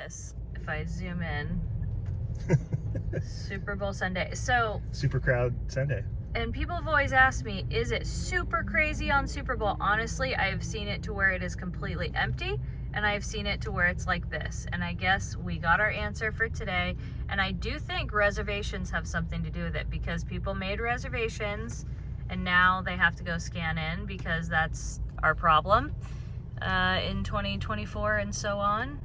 this. If I zoom in, Super Bowl Sunday. So Super crowd Sunday. And people have always asked me, is it super crazy on Super Bowl? Honestly, I have seen it to where it is completely empty, and I have seen it to where it's like this. And I guess we got our answer for today. And I do think reservations have something to do with it, because people made reservations and now they have to go scan in, because that's our problem in 2024 and so on.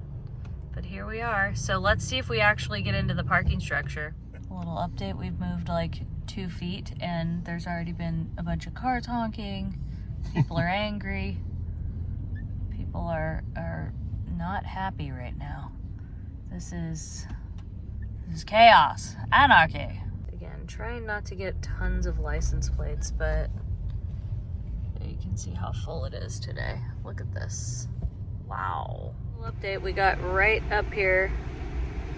But here we are. So let's see if we actually get into the parking structure. A little update, we've moved like 2 feet and there's already been a bunch of cars honking. People are angry. People are not happy right now. This is chaos, anarchy. Again, trying not to get tons of license plates, but there you can see how full it is today. Look at this. Wow. Update, we got right up here.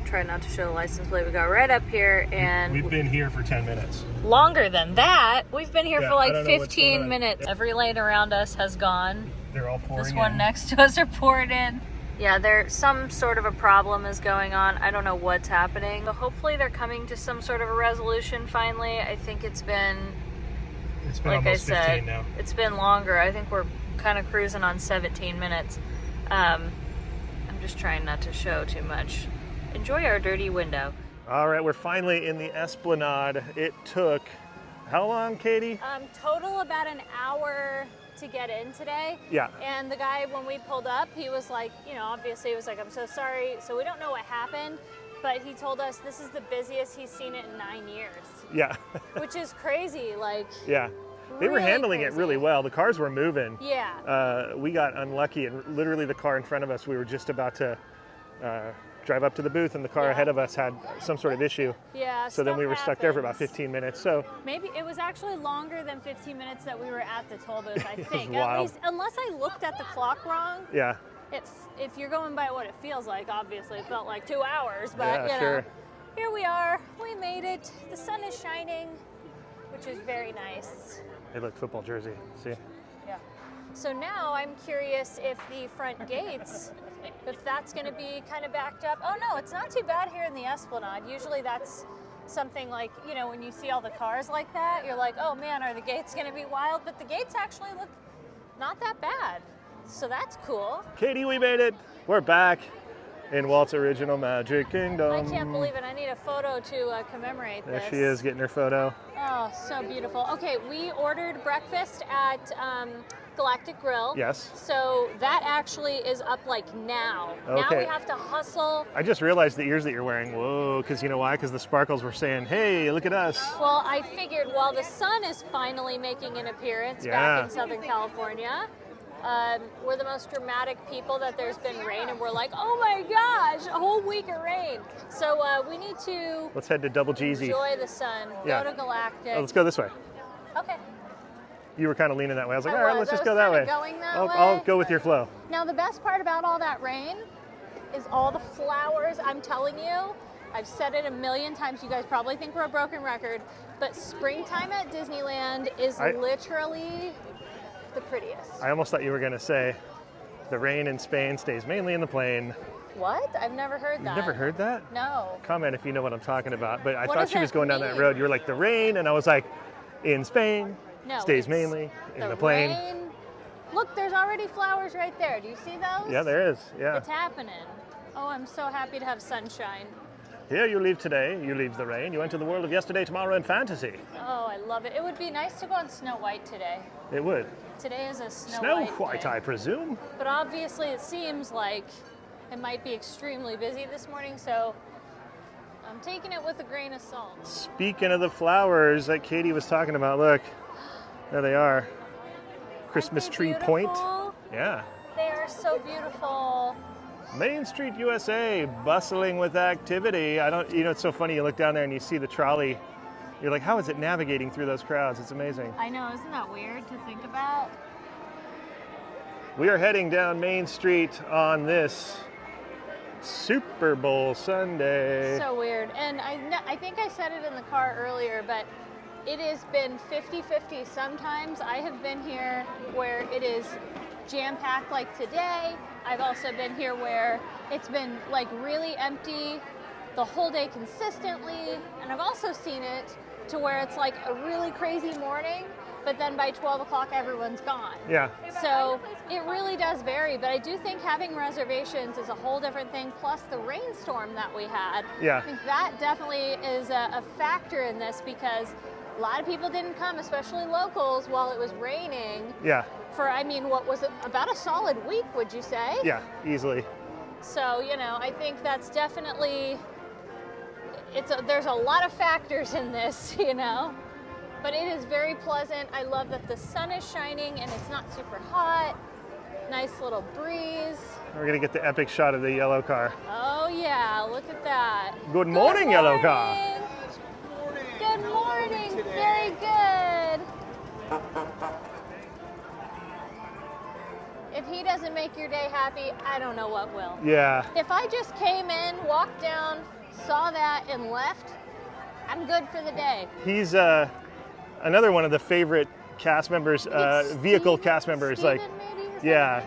Try not to show the license plate. We got right up here, and we've been here for 10 minutes. Longer than that. We've been here for like 15 minutes. Every lane around us has gone. They're all pouring in. This one next to us are pouring in. Yeah, there's some sort of a problem is going on. I don't know what's happening. So hopefully they're coming to some sort of a resolution finally. I think it's been like almost 15 now. It's been longer. I think we're kind of cruising on 17 minutes. I'm just trying not to show too much. Enjoy our dirty window. All right, we're finally in the Esplanade. It took how long, Katie? Total about an hour to get in today. Yeah. And the guy, when we pulled up, he was like, obviously he was like, I'm so sorry. So we don't know what happened, but he told us this is the busiest he's seen it in 9 years. Yeah. Which is crazy, like. Yeah. They were handling it really well. The cars were moving. Yeah. We got unlucky, and literally the car in front of us, we were just about to drive up to the booth, and the car ahead of us had some sort of issue. Yeah. So then we were stuck there for about 15 minutes. So maybe it was actually longer than 15 minutes that we were at the toll booth, I think. Wild. At least, unless I looked at the clock wrong. Yeah. If you're going by what it feels like, obviously it felt like 2 hours, but yeah, sure. Here we are. We made it. The sun is shining, which is very nice. Hey, look, football jersey. See? Yeah. So now I'm curious if the front gates, if that's going to be kind of backed up. Oh no, it's not too bad here in the Esplanade. Usually that's something like, when you see all the cars like that, you're like, oh man, are the gates going to be wild? But the gates actually look not that bad. So that's cool. Katie, we made it. We're back in Walt's original Magic Kingdom. I can't believe it. I need a photo to commemorate this. There she is, getting her photo. Oh, so beautiful. Okay, we ordered breakfast at Galactic Grill. Yes. So that actually is up like now. Okay. Now we have to hustle. I just realized the ears that you're wearing. Whoa, because you know why? Because the sparkles were saying, hey, look at us. Well, I figured while the sun is finally making an appearance back in Southern California, we're the most dramatic people that there's been rain, and we're like, oh my gosh, a whole week of rain. So we need to let's head to Double Jeezy. Enjoy the sun. Yeah. Go to Galactic. Oh, let's go this way. Okay. You were kind of leaning that way. I was like, I all right, was. let's just I go was that kinda way. Going that way. I'll go with your flow. Now, the best part about all that rain is all the flowers. I'm telling you, I've said it a million times. You guys probably think we're a broken record, but springtime at Disneyland is literally the prettiest. I almost thought you were going to say the rain in Spain stays mainly in the plane. What? I've never heard that. You've never heard that? No. Comment if you know what I'm talking about. But I What thought does she was that going down that mean? road. You were like, the rain, and I was like, in Spain, No, stays it's mainly in the plane. Rain. Look, there's already flowers right there. Do you see those? Yeah, there is. Yeah. It's happening. Oh, I'm so happy to have sunshine. Here you leave today, you leave the rain. You enter the world of yesterday, tomorrow, and fantasy. Oh, I love it. It would be nice to go on Snow White today. It would. Today is a Snow Snow White White, day. I presume. But obviously it seems like it might be extremely busy this morning, so I'm taking it with a grain of salt. Speaking of the flowers that Katie was talking about, look, there they are. Christmas Tree Point. Yeah. They are so beautiful. Main Street, USA, bustling with activity. It's so funny. You look down there and you see the trolley. You're like, how is it navigating through those crowds? It's amazing. I know, isn't that weird to think about? We are heading down Main Street on this Super Bowl Sunday. So weird. And I think I said it in the car earlier, but it has been 50-50. Sometimes I have been here where it is jam-packed like today. I've also been here where it's been like really empty the whole day consistently. And I've also seen it to where it's like a really crazy morning, but then by 12 o'clock everyone's gone. Yeah. So it really does vary, but I do think having reservations is a whole different thing, plus the rainstorm that we had. Yeah. I think that definitely is a factor in this because a lot of people didn't come, especially locals, while it was raining Yeah. for, I mean, what was it, about a solid week, would you say? Yeah, easily. So, you know, I think that's definitely, there's a lot of factors in this, you know? But it is very pleasant. I love that the sun is shining and it's not super hot. Nice little breeze. We're gonna get the epic shot of the yellow car. Oh yeah, look at that. Good morning, yellow car. Good morning. Very good. If he doesn't make your day happy, I don't know what will. Yeah. If I just came in, walked down, saw that, and left, I'm good for the day. He's another one of the favorite cast members, vehicle cast members. Steven, like, maybe? Was yeah.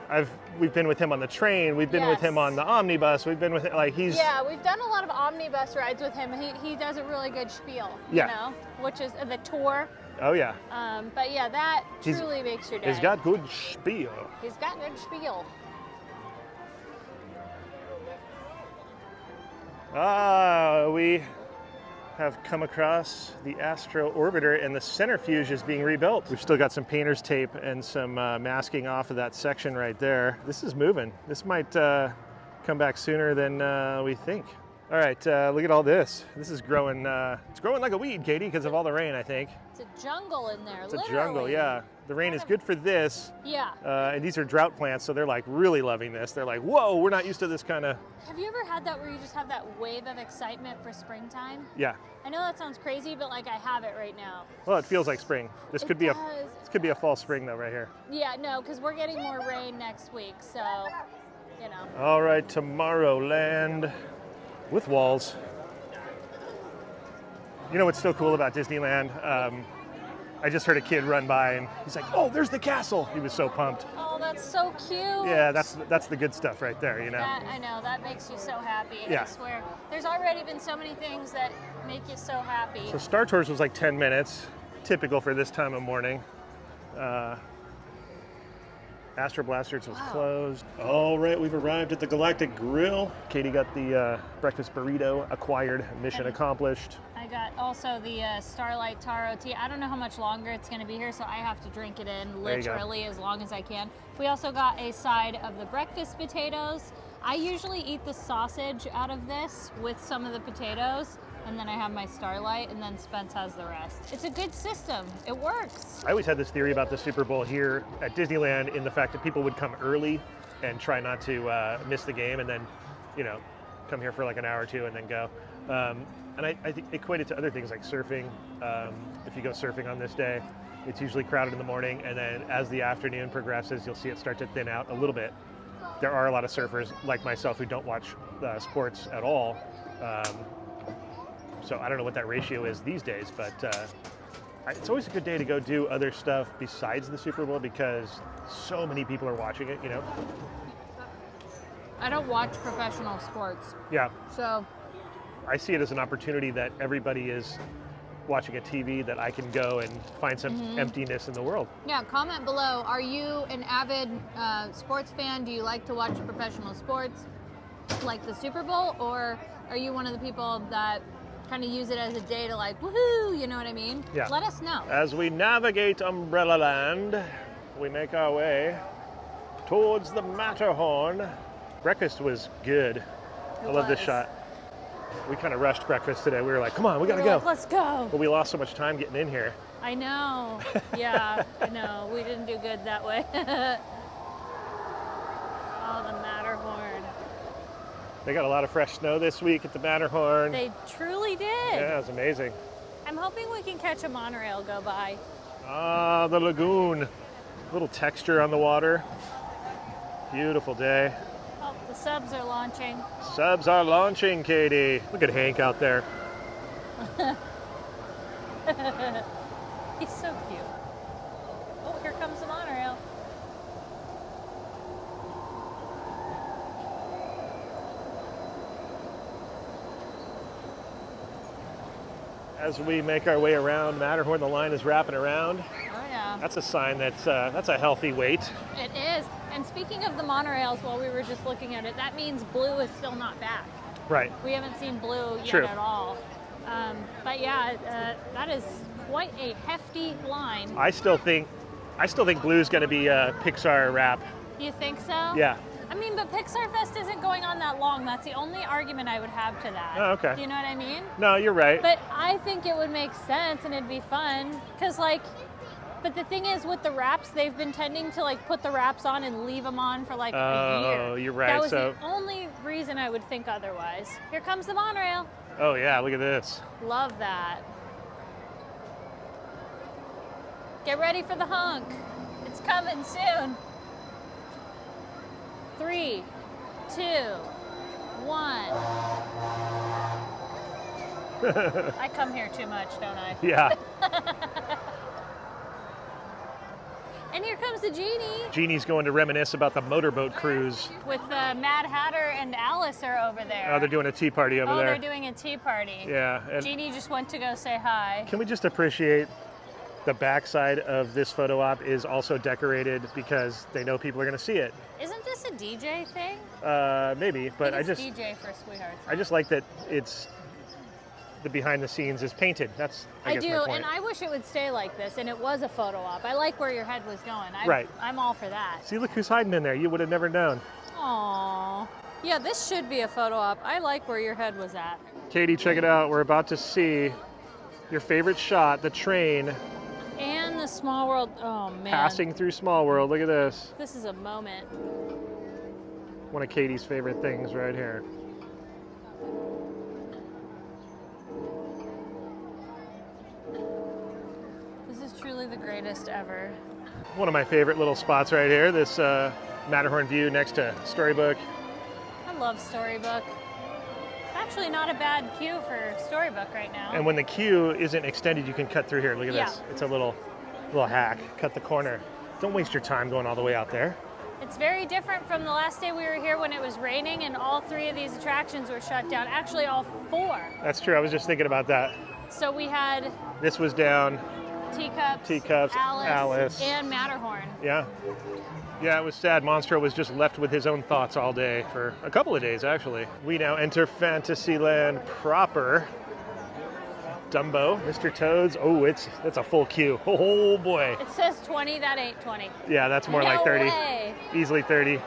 that We've been with him on the train. We've been with him Yes. on the omnibus. We've been with him, like he's. Yeah, we've done a lot of omnibus rides with him. He does a really good spiel, you Yeah. know, which is the tour. Oh yeah. But yeah, that He's- truly makes your day. He's got good spiel. He's got good spiel. We have come across the Astro Orbiter, and the centrifuge is being rebuilt. We've still got some painter's tape and some masking off of that section right there. This is moving. This might come back sooner than we think. All right, look at all this. This is growing. It's growing like a weed, Katie, because of all the rain, I think. It's a jungle in there, It's literally. a jungle, yeah. The rain is good for this. Yeah. And these are drought plants, so they're like really loving this. They're like, whoa, we're not used to this kind of. Have you ever had that where you just have that wave of excitement for springtime? Yeah. I know that sounds crazy, but like I have it right now. Well, it feels like spring. This It could be does. this could be a fall spring though, right here. Yeah, no, because we're getting more rain next week, so, you know. All right, Tomorrowland with walls. You know what's so cool about Disneyland? I just heard a kid run by and he's like, "Oh, there's the castle!" He was so pumped. Oh, that's so cute. Yeah, that's the good stuff right there, you know. That, I know, that makes you so happy. Yeah. I swear. There's already been so many things that make you so happy. So Star Tours was like 10 minutes, typical for this time of morning. Astro Blasters was closed. All right, we've arrived at the Galactic Grill. Katie got the breakfast burrito acquired, mission accomplished. I got also the Starlight Taro tea. I don't know how much longer it's going to be here, so I have to drink it in There you go. literally as long as I can. We also got a side of the breakfast potatoes. I usually eat the sausage out of this with some of the potatoes, and then I have my Starlight, and then Spence has the rest. It's a good system. It works. I always had this theory about the Super Bowl here at Disneyland in the fact that people would come early and try not to miss the game, and then, you know, come here for like an hour or two and then go. And I think equate it to other things like surfing. If you go surfing on this day, it's usually crowded in the morning, and then as the afternoon progresses, you'll see it start to thin out a little bit. There are a lot of surfers like myself who don't watch sports at all. So I don't know what that ratio is these days, but it's always a good day to go do other stuff besides the Super Bowl because so many people are watching it, you know? I don't watch professional sports, Yeah. so I see it as an opportunity that everybody is watching a TV that I can go and find some emptiness in the world. yeah, comment below. Are you an avid sports fan? Do you like to watch professional sports like the Super Bowl? Or are you one of the people that kind of use it as a day to like, woohoo, you know what I mean? Yeah. Let us know. As we navigate Umbrella Land, we make our way towards the Matterhorn. Breakfast was good. I love this was. shot. We kind of rushed breakfast today. We were like, come on, we gotta We're go. like, let's go. But we lost so much time getting in here. I know. Yeah, I know. We didn't do good that way. Oh, the Matterhorn. They got a lot of fresh snow this week at the Matterhorn. They truly did. Yeah, it's amazing. I'm hoping we can catch a monorail go by. Ah, the lagoon. Little texture on the water. Beautiful day. Oh, the subs are launching. Subs are launching, Katie. Look at Hank out there. He's so cute. Oh, here comes the monorail. As we make our way around Matterhorn, the line is wrapping around. Oh yeah. That's a sign that's a healthy wait. It is. And speaking of the monorails, while we were just looking at it, that means Blue is still not back. Right. We haven't seen Blue yet True. at all. But yeah, that is quite a hefty line. I still think Blue's going to be a Pixar wrap. You think so? Yeah. I mean, but Pixar Fest isn't going on that long. That's the only argument I would have to that. Oh, okay. Do you know what I mean? No, you're right. But I think it would make sense and it'd be fun. Because, like, but the thing is with the wraps, they've been tending to, like, put the wraps on and leave them on for, like, a year. Oh, you're right. That was So, the only reason I would think otherwise. Here comes the monorail. oh, yeah, look at this. Love that. Get ready for the honk. It's coming soon. 3, 2, 1. I come here too much, don't I? Yeah. And here comes the genie. Genie's going to reminisce about the motorboat cruise. With Mad Hatter and Alice are over there. Oh, they're doing a tea party over there. they're doing a tea party. Yeah. And Genie just went to go say hi. can we just appreciate the backside of this photo op is also decorated because they know people are going to see it. Isn't this a DJ thing? Maybe, but I it's just DJ for Sweethearts. I just like that it's the behind the scenes is painted. That's I guess do, my point. and I wish it would stay like this, and it was a photo op. I like where your head was going. Right. I'm all for that. See, look who's hiding in there. You would have never known. Aww. Yeah, this should be a photo op. I like where your head was at. Katie, check it out. We're about to see your favorite shot, the train And the Small World. Oh man. passing through Small World. Look at this. This is a moment. One of Katie's favorite things right here. This is truly the greatest ever. One of my favorite little spots right here. This Matterhorn view next to Storybook. I love Storybook. Actually, not a bad queue for Storybook right now. And when the queue isn't extended, you can cut through here. Look at Yeah. this. It's a little hack. Cut the corner. Don't waste your time going all the way out there. It's very different from the last day we were here when it was raining and all 3 of these attractions were shut down. Actually, all 4. That's true. I was just thinking about that. So we had This was down. Teacups, Alice. and Matterhorn. Yeah. Yeah, it was sad. Monstro was just left with his own thoughts all day for a couple of days, actually. We now enter Fantasyland proper. Dumbo, Mr. Toads. Oh, that's a full queue. Oh boy. It says 20, that ain't 20. Yeah, that's more No like 30. way. Easily 30.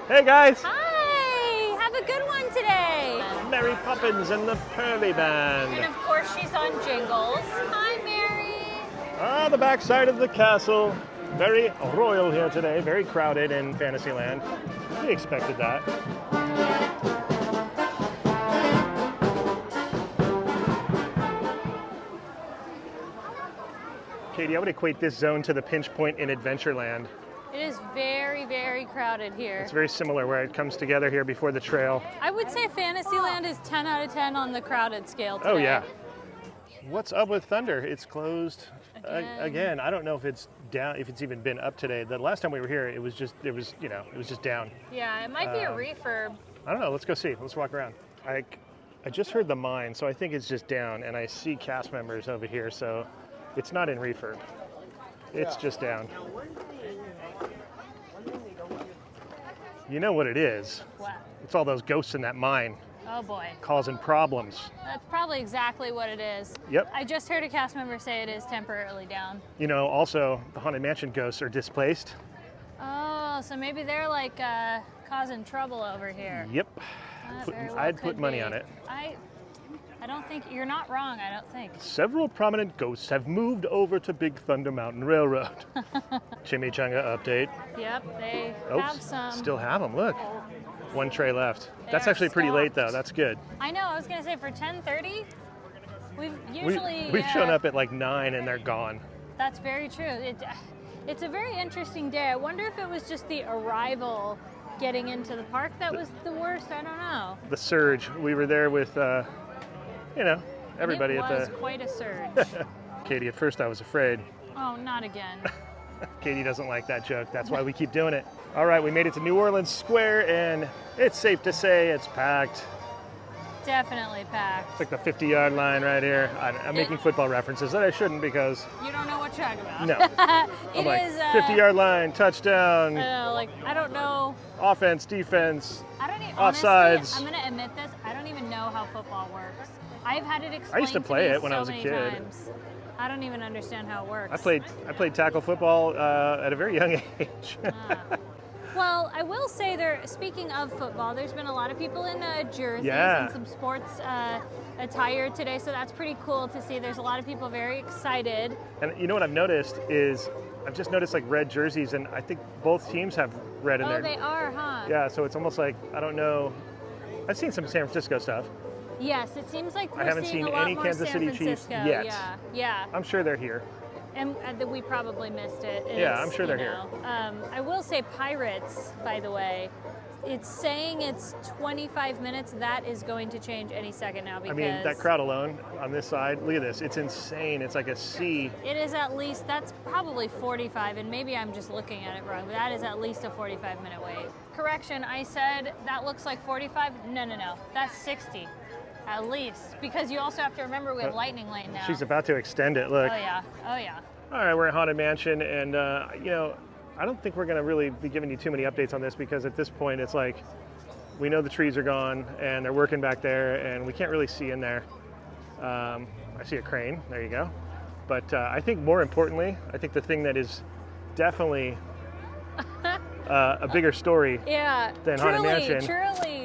Hey guys! Hi! Have a good one today. Mary Poppins and the Pearly And Band. of course, she's on Jingles. Hi, Mary. Ah, the backside of the castle. Very royal here today. Very crowded in Fantasyland. We expected that. Katie, I would equate this zone to the pinch point in Adventureland. It is very, very crowded here. It's very similar where it comes together here before the trail. I would say Fantasyland is 10 out of 10 on the crowded scale today. Oh yeah. What's up with Thunder? It's closed Again. I don't know if it's down, if it's even been up today. The last time we were here, it was just down. Yeah, it might be a refurb. I don't know. Let's go see. Let's walk around. I just heard the mine, so I think it's just down, and I see cast members over here, so it's not in refurb. It's just down. You know what it is? What? It's all those ghosts in that mine Oh boy. causing problems. That's probably exactly what it is. Yep. I just heard a cast member say it is temporarily down. You know, also, the Haunted Mansion ghosts are displaced. Oh, so maybe they're like causing trouble over here. Yep. That very well I'd put could money be. on it. I don't think you're not wrong. I don't think. Several prominent ghosts have moved over to Big Thunder Mountain Railroad. Chimichanga update. Yep, they Oops, have some. still have them. Look, one tray left. They That's are actually pretty late though. stocked. That's good. I know. I was gonna say for 10:30, we've usually We've shown up at like 9 and they're gone. That's very true. It's a very interesting day. I wonder if it was just the arrival getting into the park that was the worst. I don't know. The surge. We were there with, everybody it at was the. quite a surge. Katie, at first I was afraid. Oh, not again. Katie doesn't like that joke. That's why we keep doing it. All right, we made it to New Orleans Square, and it's safe to say it's packed. Definitely packed. It's like the 50-yard line right here. I'm making football references that I shouldn't because You don't know what you're talking about. no. I'm like, is 50-yard line, touchdown, I don't know. offense, defense. I don't even. Offsides. Honestly, I'm gonna admit this. I don't even know how football works. I've had it explained. I used to play me it when so I was a many kid. times. I don't even understand how it works. I played tackle football at a very young age. Well, I will say speaking of football, there's been a lot of people in jerseys Yeah. and some sports attire today, so that's pretty cool to see. There's a lot of people very excited. And you know what I've noticed is I've just noticed like red jerseys, and I think both teams have red in Oh, there. they are, huh? Yeah, so it's almost like, I don't know. I've seen some San Francisco stuff. Yes, it seems like we're haven't seeing seen a lot any more Kansas San City Chiefs Francisco. yet. Yeah, yeah. I'm sure they're here. And we probably missed it. And Yeah, it's, I'm sure they're you here. know, I will say Pirates, by the way, it's saying it's 25 minutes. That is going to change any second now because I mean, that crowd alone on this side, look at this. It's insane. It's like a sea. it is at least, that's probably 45, and maybe I'm just looking at it wrong, but that is at least a 45-minute wait. Correction, I said that looks like 45. No. That's 60. At least, because you also have to remember we have Lightning Lane now. She's about to extend it, look. Oh yeah. All right, we're at Haunted Mansion, and you know, I don't think we're going to really be giving you too many updates on this because at this point it's like we know the trees are gone and they're working back there, and we can't really see in there. I see a crane. There you go. But I think more importantly, I think the thing that is definitely a bigger story than Haunted Mansion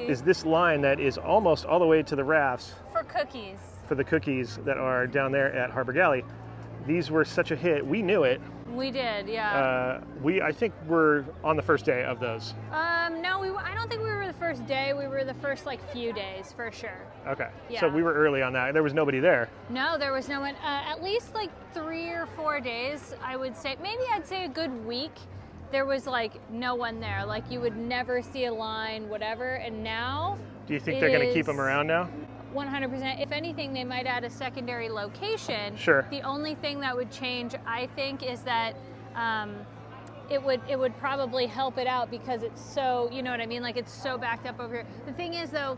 is this line that is almost all the way to the rafts for cookies. For the cookies that are down there at Harbor Galley. These were such a hit. We knew it. We did, yeah. I think we're on the first day of those. No, I don't think we were the first day. We were the first few days for sure. Okay. Yeah. So we were early on that. There was nobody there. No, there was no one. At least 3 or 4 days, I would say. Maybe I'd say a good week. There was no one there. You would never see a line, whatever. And now. Do you think they're going to keep them around now? 100%. If anything, they might add a secondary location. Sure. The only thing that would change, I think, is that it would probably help it out because it's so, you know what I mean? It's so backed up over here. The thing is, though,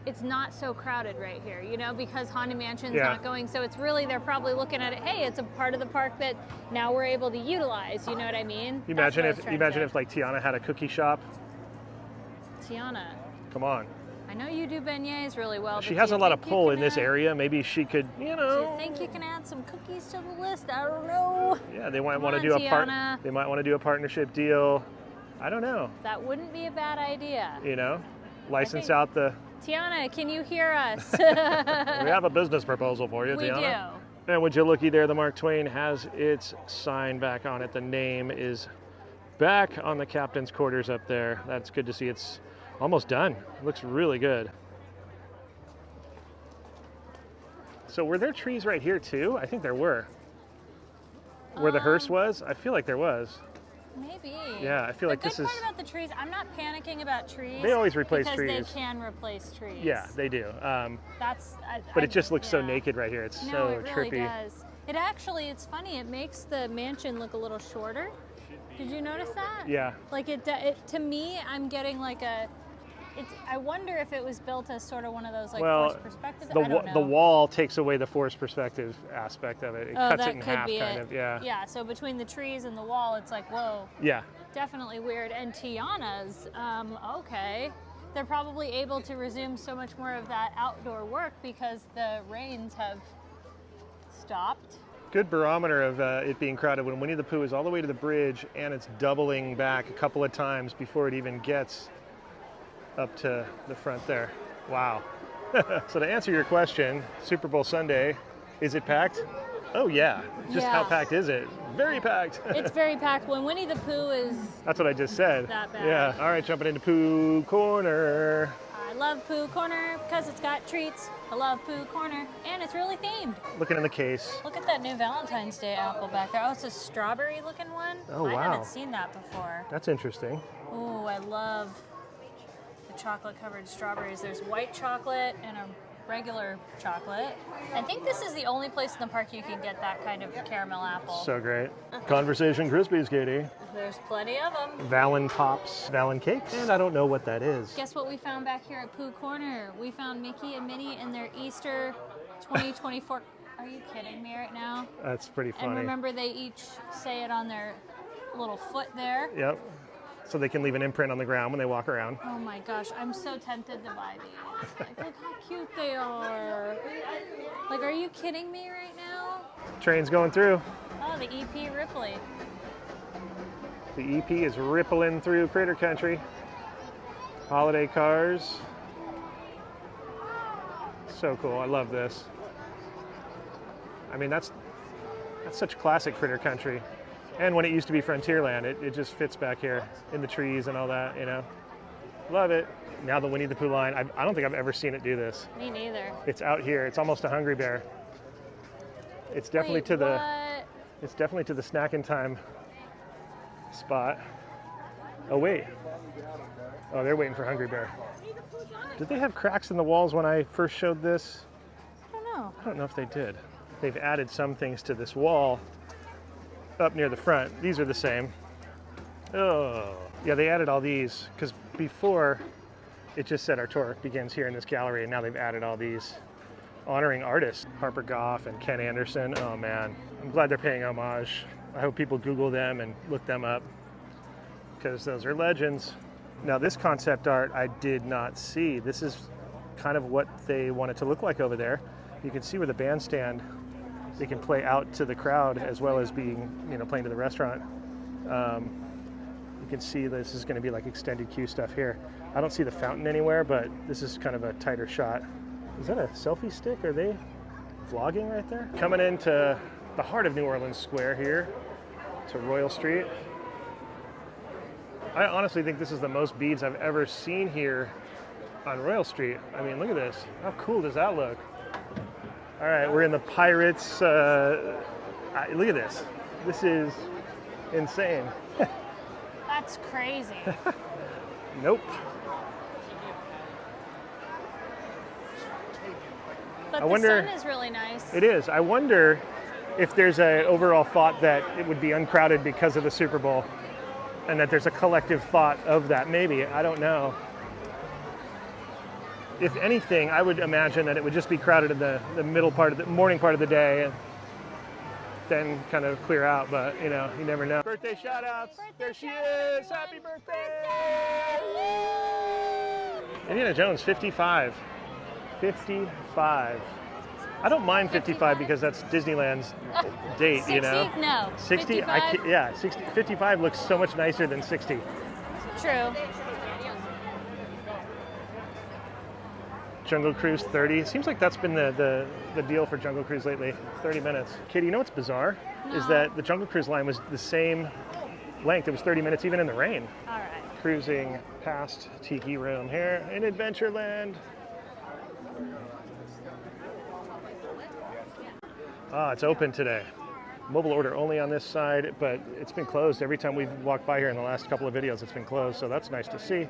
it's not so crowded right here, because Haunted Mansion's not going. So it's really, they're probably looking at it, hey, it's a part of the park that now we're able to utilize. You know what I mean? You imagine if Tiana had a cookie shop? Tiana. Come on. I know you do beignets really well. She has a lot of pull in this area. Maybe she could, Do you think you can add some cookies to the list? I don't know. Yeah, they might want to do They might want to do a partnership deal. I don't know. That wouldn't be a bad idea. License out the. Tiana, can you hear us? We have a business proposal for you, Tiana. We do. And would you looky there? The Mark Twain has its sign back on it. The name is back on the captain's quarters up there. That's good to see. It's almost done. It looks really good. So were there trees right here too? I think there were. Where the hearse was? I feel like there was. Maybe. Yeah, I feel like this is. The good part about the trees, I'm not panicking about trees. They always replace trees. Because they can replace trees. Yeah, they do. But it just looks so naked right here. It's so it really trippy. Does. It actually, it's funny. It makes the mansion look a little shorter. Did you notice that? Yeah. To me, I'm getting I wonder if it was built as sort of one of those forced perspectives. I don't know. The wall takes away the forced perspective aspect of it. It cuts it in half, kind of. Yeah. Yeah. So between the trees and the wall, it's whoa. Yeah. Definitely weird. And Tiana's, okay. They're probably able to resume so much more of that outdoor work because the rains have stopped. Good barometer of it being crowded when Winnie the Pooh is all the way to the bridge and it's doubling back a couple of times before it even gets up to the front there. Wow. So to answer your question, Super Bowl Sunday, is it packed? Oh yeah. Just how packed is it? Very packed. It's very packed. When Winnie the Pooh is... That's what I just said. That bad. Yeah. All right, jumping into Pooh Corner. I love Pooh Corner because it's got treats. I love Pooh Corner, and it's really themed. Looking in the case. Look at that new Valentine's Day apple back there. Oh, it's a strawberry looking one? Oh, wow. I haven't seen that before. That's interesting. Oh, I love the chocolate covered strawberries. There's white chocolate and a regular chocolate. I think this is the only place in the park you can get that kind of caramel apple. So great. Conversation Krispies, Katie. There's plenty of them. Valen Pops, Valen Cakes. And I don't know what that is. Guess what we found back here at Pooh Corner? We found Mickey and Minnie in their Easter 2024. Are you kidding me right now? That's pretty funny. And remember, they each say it on their little foot there. Yep. So they can leave an imprint on the ground when they walk around. Oh my gosh, I'm so tempted to buy these. Like, look how cute they are. Like, are you kidding me right now? Train's going through. Oh, the EP Ripley. The EP is rippling through Critter Country. Holiday cars. So cool, I love this. I mean, that's such classic Critter Country. And when it used to be Frontierland, it just fits back here in the trees and all that, you know. Love it. Now the Winnie the Pooh line, I don't think I've ever seen it do this. Me neither. It's out here. It's almost a Hungry Bear. It's definitely it's definitely to the snacking time spot. Oh wait. Oh, they're waiting for Hungry Bear. Did they have cracks in the walls when I first showed this? I don't know. I don't know if they did. They've added some things to this wall up near the front. These are the same. Oh, yeah, they added all these because before it just said our tour begins here in this gallery, and now they've added all these honoring artists, Harper Goff and Ken Anderson. Oh man, I'm glad they're paying homage. I hope people Google them and look them up because those are legends. Now this concept art I did not see. This is kind of what they want it to look like over there. You can see where the bandstand, they can play out to the crowd as well as being, you know, playing to the restaurant. You can see this is going to be like extended queue stuff here. I don't see the fountain anywhere, but this is kind of a tighter shot. Is that a selfie stick? Are they vlogging right there? Coming into the heart of New Orleans Square here to Royal Street. I honestly think this is the most beads I've ever seen here on Royal Street. I mean, look at this. How cool does that look? All right, we're in the Pirates. Look at this. This is insane. That's crazy. Nope. But I wonder, the sun is really nice. It is. I wonder if there's an overall thought that it would be uncrowded because of the Super Bowl and that there's a collective thought of that. Maybe. I don't know. If anything, I would imagine that it would just be crowded in the middle part of the morning part of the day and then kind of clear out, but you know, you never know. Birthday shout outs. There she is. Happy birthday. Indiana Jones 55. 55. I don't mind 55 because that's Disneyland's date, 60? You know. No. 60? 55? Yeah, 60. 55 looks so much nicer than 60. True. Jungle Cruise 30. Seems like that's been the deal for Jungle Cruise lately. 30 minutes. Katie, you know what's bizarre? No. Is that the Jungle Cruise line was the same length. It was 30 minutes even in the rain. All right. Cruising past Tiki Room here in Adventureland. Ah, it's open today. Mobile order only on this side, but it's been closed. Every time we've walked by here in the last couple of videos, it's been closed, so that's nice to see.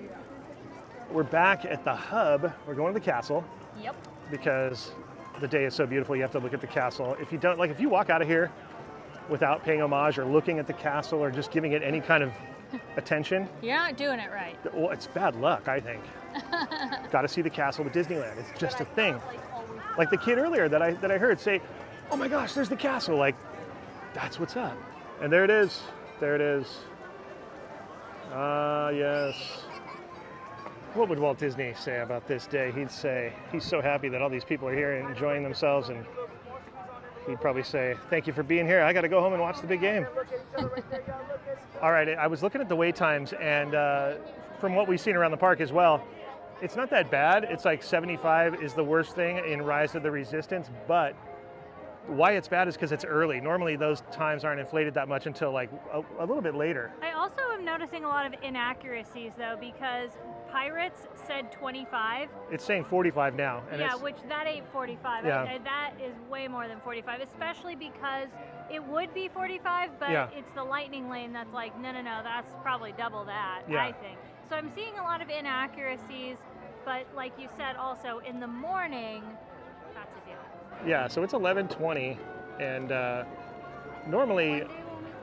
We're back at the hub. We're going to the castle. Yep. Because the day is so beautiful, you have to look at the castle. If you don't, like if you walk out of here without paying homage or looking at the castle or just giving it any kind of attention, You're not doing it right. well, it's bad luck, I think. Got to see the castle at Disneyland. It's just a thing. Like the kid earlier that I heard say, "Oh my gosh, there's the castle!" Like, that's what's up. And there it is. There it is. Ah, yes. What would Walt Disney say about this day? He'd say he's so happy that all these people are here and enjoying themselves, and he'd probably say, "Thank you for being here. I got to go home and watch the big game." All right, I was looking at the wait times, and from what we've seen around the park as well, it's not that bad. It's like 75 is the worst thing in Rise of the Resistance, but why it's bad is because it's early. Normally those times aren't inflated that much until like a little bit later. I also am noticing a lot of inaccuracies though, because Pirates said 25. It's saying 45 now. And Yeah, it's, which that ain't 45. Yeah. That is way more than 45, especially because it would be 45, but Yeah. it's the lightning lane that's like, no, that's probably double that, Yeah. I think. So I'm seeing a lot of inaccuracies, but like you said, also in the morning, that's a deal. Yeah, so it's 11:20, and normally,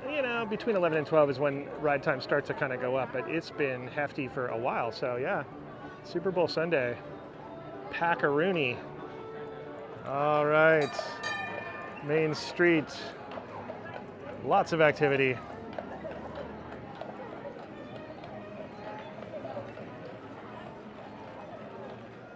you know, between 11 and 12 is when ride time starts to kind of go up, but it's been hefty for a while. So yeah, Super Bowl Sunday, Packaroony. All right, Main Street, lots of activity.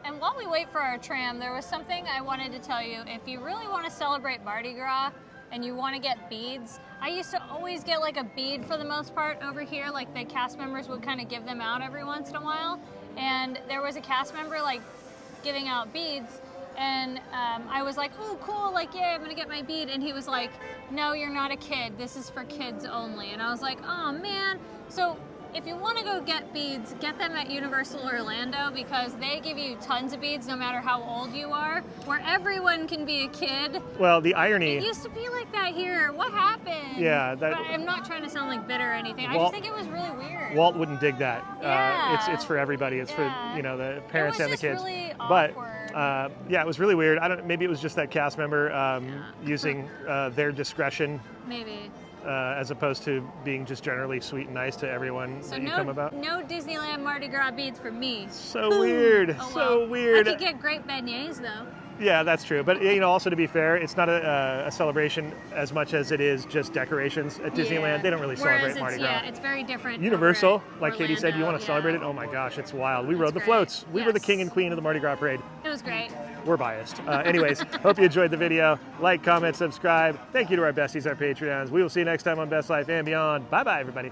And while we wait for our tram, there was something I wanted to tell you. If you really want to celebrate Mardi Gras and you want to get beads, I used to always get like a bead for the most part over here. Like the cast members would kind of give them out every once in a while. And there was a cast member like giving out beads. And I was like, oh, cool, like, yeah, I'm going to get my bead. And he was like, no, you're not a kid. This is for kids only. And I was like, oh, man. So if you want to go get beads, get them at Universal Orlando because they give you tons of beads no matter how old you are, where everyone can be a kid. Well, the irony... It used to be like that here. What happened? Yeah. But I'm not trying to sound like bitter or anything. I just think it was really weird. Walt wouldn't dig that. Yeah. It's for everybody. It's for, you know, the parents and the kids. Really but awkward. yeah, it was really weird. I don't. Maybe it was just that cast member using their discretion. Maybe. As opposed to being just generally sweet and nice to everyone So that you come about. no Disneyland Mardi Gras beads for me. So weird. Oh, so well. weird. I could get great beignets though. Yeah, that's true. But you know, also to be fair, it's not a celebration as much as it is just decorations at Disneyland. Yeah. They don't really celebrate Mardi Gras. Yeah, it's very different. Universal, over at like Katie said, you want to Orlando, celebrate it? yeah. Oh my gosh, it's wild. We rode the great. floats. We were the Yes. king and queen of the Mardi Gras parade. It was great. We're biased. Anyways, hope you enjoyed the video. Like, comment, subscribe. Thank you to our besties, our Patreons. We will see you next time on Best Life and Beyond. Bye-bye, everybody.